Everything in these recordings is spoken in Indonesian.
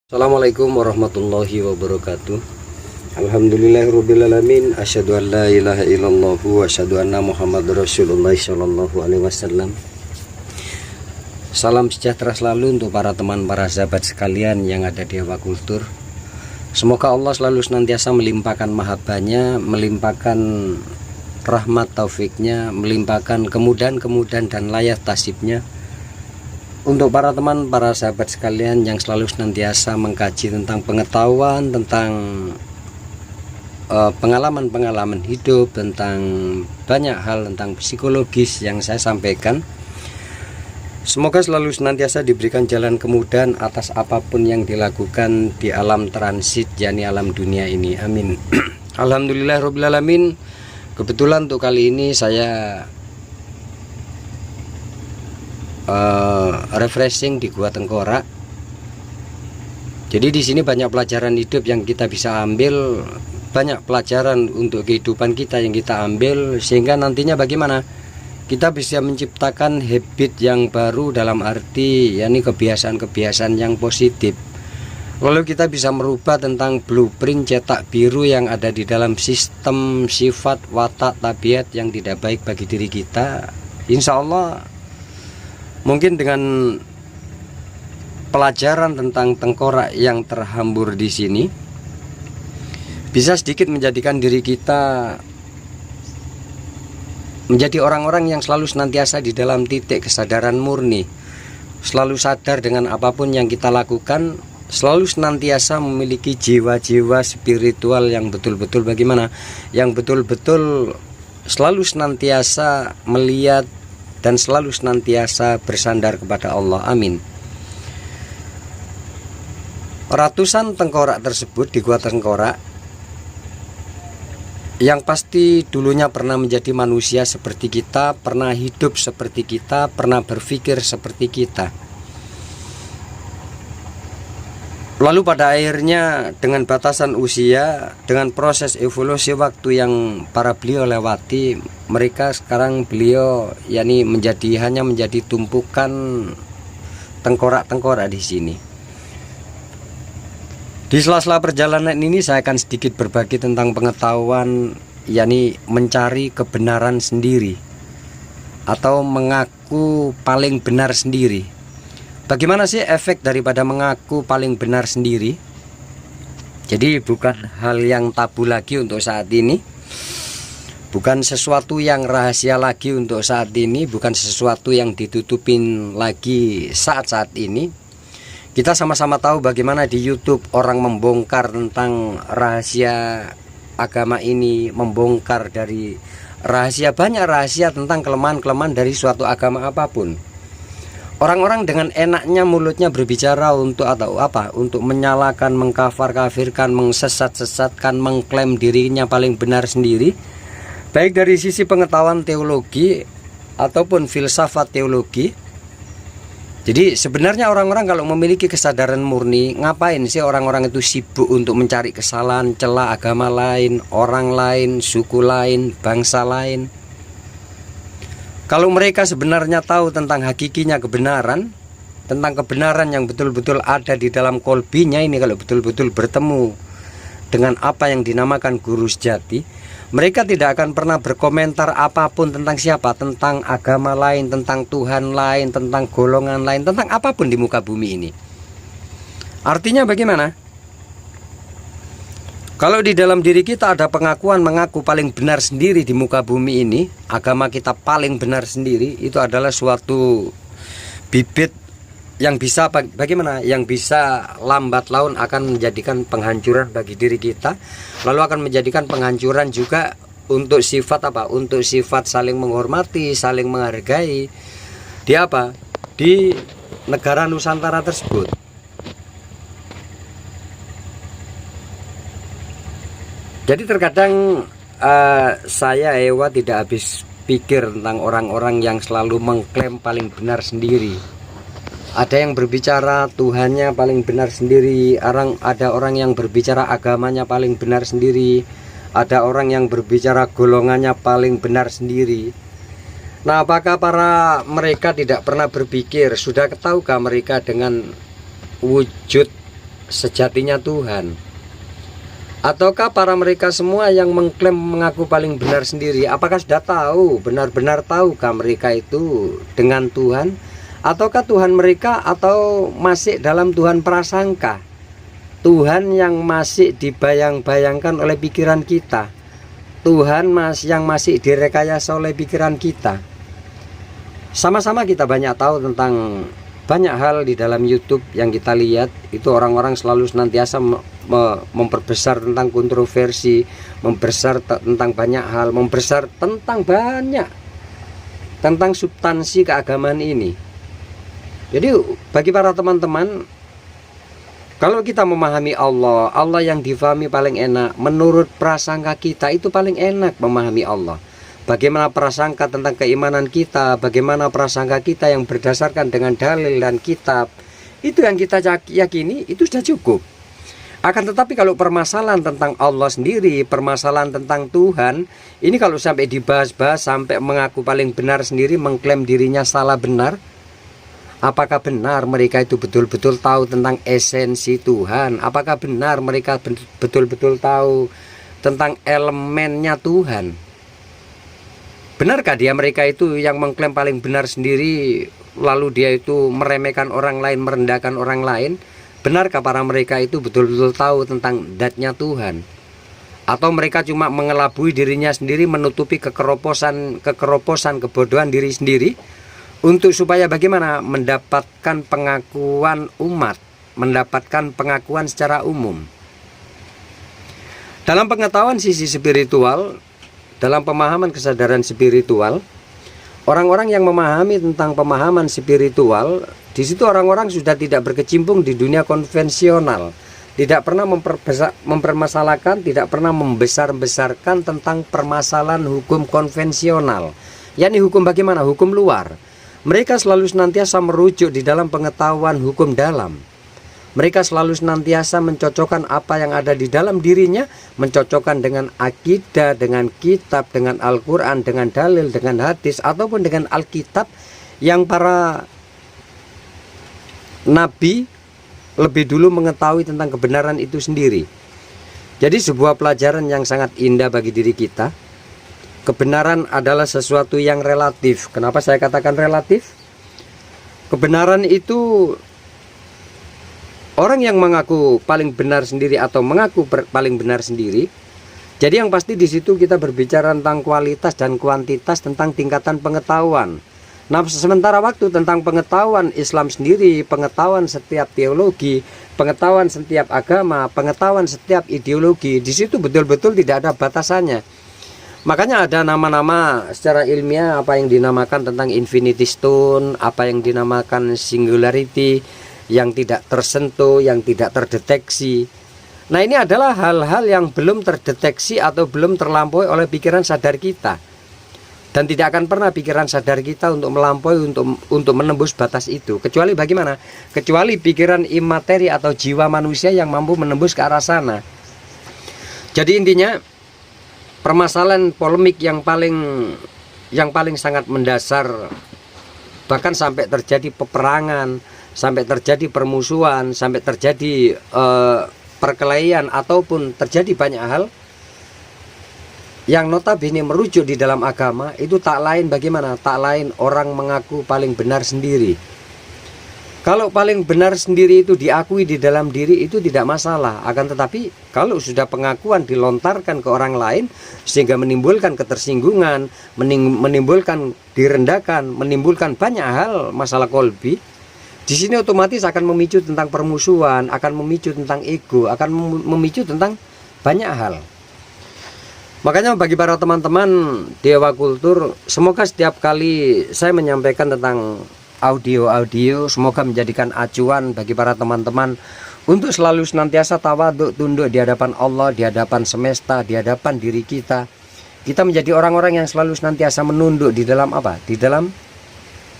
Assalamualaikum warahmatullahi wabarakatuh. Alhamdulillahirrabbilalamin. Asyhadu an la ilaha illallah wa asyhadu anna Muhammadar Rasulullah sallallahu alaihi wasallam. Salam sejahtera selalu untuk para teman, para sahabat sekalian yang ada di Hawa Kultur. Semoga Allah selalu senantiasa melimpahkan mahabbahnya, melimpahkan rahmat taufiknya, melimpahkan kemudahan-kemudahan dan layar tasibnya untuk para teman, para sahabat sekalian yang selalu senantiasa mengkaji tentang pengetahuan, tentang pengalaman-pengalaman hidup, tentang banyak hal, tentang psikologis yang saya sampaikan. Semoga selalu senantiasa diberikan jalan kemudahan atas apapun yang dilakukan di alam transit, yakni alam dunia ini. Amin. Alhamdulillahirrabbilalamin. Kebetulan untuk kali ini saya refreshing di Gua Tengkorak. Jadi di sini banyak pelajaran hidup yang kita bisa ambil, banyak pelajaran untuk kehidupan kita yang kita ambil, sehingga nantinya bagaimana kita bisa menciptakan habit yang baru, dalam arti yakni kebiasaan-kebiasaan yang positif. Lalu kita bisa merubah tentang blueprint cetak biru yang ada di dalam sistem sifat, watak, tabiat yang tidak baik bagi diri kita. Insya Allah mungkin dengan pelajaran tentang tengkorak yang terhambur di sini bisa sedikit menjadikan diri kita menjadi orang-orang yang selalu senantiasa di dalam titik kesadaran murni, selalu sadar dengan apapun yang kita lakukan, selalu senantiasa memiliki jiwa-jiwa spiritual yang betul-betul bagaimana, yang betul-betul selalu senantiasa melihat dan selalu senantiasa bersandar kepada Allah. Amin. Ratusan tengkorak tersebut di Gua Tengkorak yang pasti dulunya pernah menjadi manusia seperti kita, pernah hidup seperti kita, pernah berpikir seperti kita. Lalu pada akhirnya dengan batasan usia, dengan proses evolusi waktu yang para beliau lewati, mereka sekarang beliau yakni hanya menjadi tumpukan tengkorak-tengkorak di sini. Di sela-sela perjalanan ini saya akan sedikit berbagi tentang pengetahuan, yakni mencari kebenaran sendiri atau mengaku paling benar sendiri. Bagaimana sih efek daripada mengaku paling benar sendiri? Jadi bukan hal yang tabu lagi untuk saat ini, bukan sesuatu yang rahasia lagi untuk saat ini, bukan sesuatu yang ditutupin lagi saat-saat ini. Kita sama-sama tahu bagaimana di YouTube orang membongkar tentang rahasia agama ini, membongkar dari rahasia, banyak rahasia tentang kelemahan-kelemahan dari suatu agama apapun. Orang-orang dengan enaknya mulutnya berbicara untuk atau apa? Untuk menyalahkan, mengkafir-kafirkan, mengsesat-sesatkan, mengklaim dirinya paling benar sendiri, baik dari sisi pengetahuan teologi ataupun filsafat teologi. Jadi sebenarnya orang-orang kalau memiliki kesadaran murni, ngapain sih orang-orang itu sibuk untuk mencari kesalahan, celah agama lain, orang lain, suku lain, bangsa lain? Kalau mereka sebenarnya tahu tentang hakikinya kebenaran, tentang kebenaran yang betul-betul ada di dalam kolbinya ini, kalau betul-betul bertemu dengan apa yang dinamakan guru sejati, mereka tidak akan pernah berkomentar apapun tentang siapa, tentang agama lain, tentang Tuhan lain, tentang golongan lain, tentang apapun di muka bumi ini. Artinya bagaimana? Kalau di dalam diri kita ada pengakuan mengaku paling benar sendiri di muka bumi ini, agama kita paling benar sendiri, itu adalah suatu bibit yang bisa bagaimana? Yang bisa lambat laun akan menjadikan penghancuran bagi diri kita, lalu akan menjadikan penghancuran juga untuk sifat apa? Untuk sifat saling menghormati, saling menghargai di apa? Di negara Nusantara tersebut. Jadi terkadang saya Ewa tidak habis pikir tentang orang-orang yang selalu mengklaim paling benar sendiri. Ada yang berbicara Tuhannya paling benar sendiri, ada orang yang berbicara agamanya paling benar sendiri, ada orang yang berbicara golongannya paling benar sendiri. Nah, apakah mereka tidak pernah berpikir, sudah tahukah mereka dengan wujud sejatinya Tuhan? Ataukah para mereka semua yang mengklaim mengaku paling benar sendiri, apakah sudah tahu, benar-benar tahukah mereka itu dengan Tuhan? Ataukah Tuhan mereka atau masih dalam Tuhan prasangka, Tuhan yang masih dibayang-bayangkan oleh pikiran kita, Tuhan yang masih direkayasa oleh pikiran kita? Sama-sama kita banyak tahu tentang banyak hal di dalam YouTube yang kita lihat. Itu orang-orang selalu senantiasa memperbesar tentang kontroversi, membesar tentang banyak hal, membesar tentang banyak, tentang substansi keagamaan ini. Jadi bagi para teman-teman, kalau kita memahami Allah, Allah yang difahami paling enak, menurut prasangka kita itu paling enak memahami Allah. Bagaimana prasangka tentang keimanan kita, bagaimana prasangka kita yang berdasarkan dengan dalil dan kitab, itu yang kita yakini, itu sudah cukup. Akan tetapi kalau permasalahan tentang Allah sendiri, permasalahan tentang Tuhan, ini kalau sampai dibahas-bahas, sampai mengaku paling benar sendiri, mengklaim dirinya salah benar, apakah benar mereka itu betul-betul tahu tentang esensi Tuhan? Apakah benar mereka betul-betul tahu tentang elemennya Tuhan? Benarkah mereka itu yang mengklaim paling benar sendiri, lalu dia itu meremehkan orang lain, merendahkan orang lain? Benarkah para mereka itu betul-betul tahu tentang zatnya Tuhan? Atau mereka cuma mengelabui dirinya sendiri, menutupi kekeroposan, kebodohan diri sendiri, untuk supaya bagaimana? Mendapatkan pengakuan umat, mendapatkan pengakuan secara umum. Dalam pengetahuan sisi spiritual, dalam pemahaman kesadaran spiritual, orang-orang yang memahami tentang pemahaman spiritual, di situ orang-orang sudah tidak berkecimpung di dunia konvensional, tidak pernah mempermasalahkan, tidak pernah membesar-besarkan tentang permasalahan hukum konvensional, yakni hukum bagaimana? Hukum luar. Mereka selalu senantiasa merujuk di dalam pengetahuan hukum dalam. Mereka selalu senantiasa mencocokkan apa yang ada di dalam dirinya, mencocokkan dengan akidah, dengan kitab, dengan Al-Quran, dengan dalil, dengan hadis, ataupun dengan Alkitab yang para nabi lebih dulu mengetahui tentang kebenaran itu sendiri. Jadi sebuah pelajaran yang sangat indah bagi diri kita. Kebenaran adalah sesuatu yang relatif. Kenapa saya katakan relatif? Kebenaran itu, orang yang mengaku paling benar sendiri atau mengaku paling benar sendiri, jadi yang pasti di situ kita berbicara tentang kualitas dan kuantitas, tentang tingkatan pengetahuan. Nah, sementara waktu tentang pengetahuan Islam sendiri, pengetahuan setiap teologi, pengetahuan setiap agama, pengetahuan setiap ideologi, di situ betul-betul tidak ada batasannya. Makanya ada nama-nama secara ilmiah, apa yang dinamakan tentang infinity stone, apa yang dinamakan singularity, yang tidak tersentuh, yang tidak terdeteksi. Nah, ini adalah hal-hal yang belum terdeteksi atau belum terlampaui oleh pikiran sadar kita. Dan tidak akan pernah pikiran sadar kita untuk melampaui, untuk menembus batas itu. Kecuali bagaimana? Kecuali pikiran imateri atau jiwa manusia yang mampu menembus ke arah sana. Jadi intinya, permasalahan polemik yang paling sangat mendasar, bahkan sampai terjadi peperangan, sampai terjadi permusuhan, sampai terjadi perkelahian, ataupun terjadi banyak hal yang notabene merujuk di dalam agama, itu tak lain bagaimana? Tak lain orang mengaku paling benar sendiri. Kalau paling benar sendiri itu diakui di dalam diri, itu tidak masalah. Akan tetapi kalau sudah pengakuan dilontarkan ke orang lain sehingga menimbulkan ketersinggungan, menimbulkan direndahkan, menimbulkan banyak hal masalah kolbi, di sini otomatis akan memicu tentang permusuhan, akan memicu tentang ego, akan memicu tentang banyak hal. Makanya bagi para teman-teman Dewa Kultur, semoga setiap kali saya menyampaikan tentang audio-audio, semoga menjadikan acuan bagi para teman-teman untuk selalu senantiasa tawaduk, tunduk di hadapan Allah, di hadapan semesta, di hadapan diri kita. Kita menjadi orang-orang yang selalu senantiasa menunduk di dalam apa? Di dalam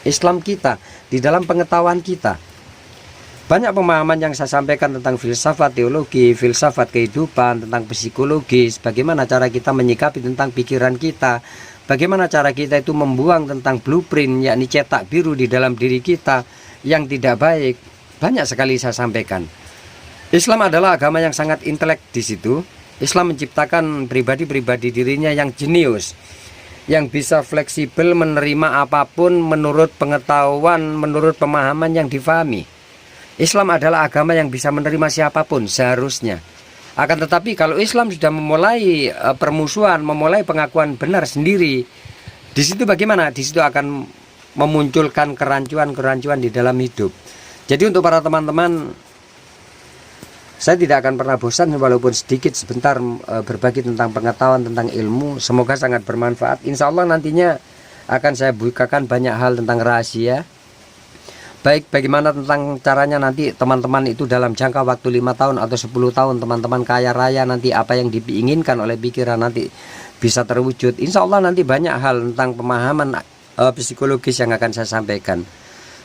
Islam kita, di dalam pengetahuan kita. Banyak pemahaman yang saya sampaikan tentang filsafat teologi, filsafat kehidupan, tentang psikologis, bagaimana cara kita menyikapi tentang pikiran kita, bagaimana cara kita itu membuang tentang blueprint, yakni cetak biru di dalam diri kita yang tidak baik. Banyak sekali saya sampaikan. Islam adalah agama yang sangat intelek di situ. Islam menciptakan pribadi-pribadi dirinya yang jenius, yang bisa fleksibel menerima apapun menurut pengetahuan, menurut pemahaman yang difahami. Islam adalah agama yang bisa menerima siapapun seharusnya. Akan tetapi kalau Islam sudah memulai permusuhan, memulai pengakuan benar sendiri, di situ bagaimana? Di situ akan memunculkan kerancuan-kerancuan di dalam hidup. Jadi untuk para teman-teman, saya tidak akan pernah bosan walaupun sedikit sebentar berbagi tentang pengetahuan, tentang ilmu. Semoga sangat bermanfaat. Insya Allah nantinya akan saya bukakan banyak hal tentang rahasia. Baik bagaimana tentang caranya nanti teman-teman itu dalam jangka waktu 5 tahun atau 10 tahun teman-teman kaya raya, nanti apa yang diinginkan oleh pikiran nanti bisa terwujud. Insya Allah nanti banyak hal tentang pemahaman psikologis yang akan saya sampaikan.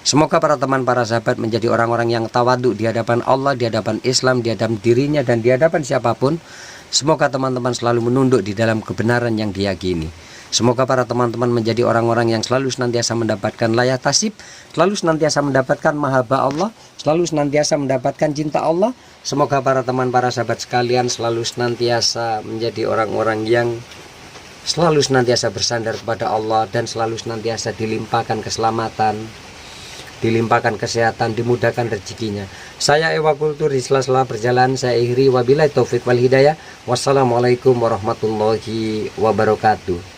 Semoga para teman, para sahabat menjadi orang-orang yang tawadhu di hadapan Allah, di hadapan Islam, di hadapan dirinya dan di hadapan siapapun. Semoga teman-teman selalu menunduk di dalam kebenaran yang diyakini. Semoga para teman-teman menjadi orang-orang yang selalu senantiasa mendapatkan layak tasib, selalu senantiasa mendapatkan mahabbah Allah, selalu senantiasa mendapatkan cinta Allah. Semoga para teman, para sahabat sekalian selalu senantiasa menjadi orang-orang yang selalu senantiasa bersandar kepada Allah dan selalu senantiasa dilimpahkan keselamatan, dilimpahkan kesehatan, dimudahkan rezekinya. Saya Ewa Kultur, di sela-sela perjalanan saya akhiri, wabillahi taufik wal hidayah. Wassalamualaikum warahmatullahi wabarakatuh.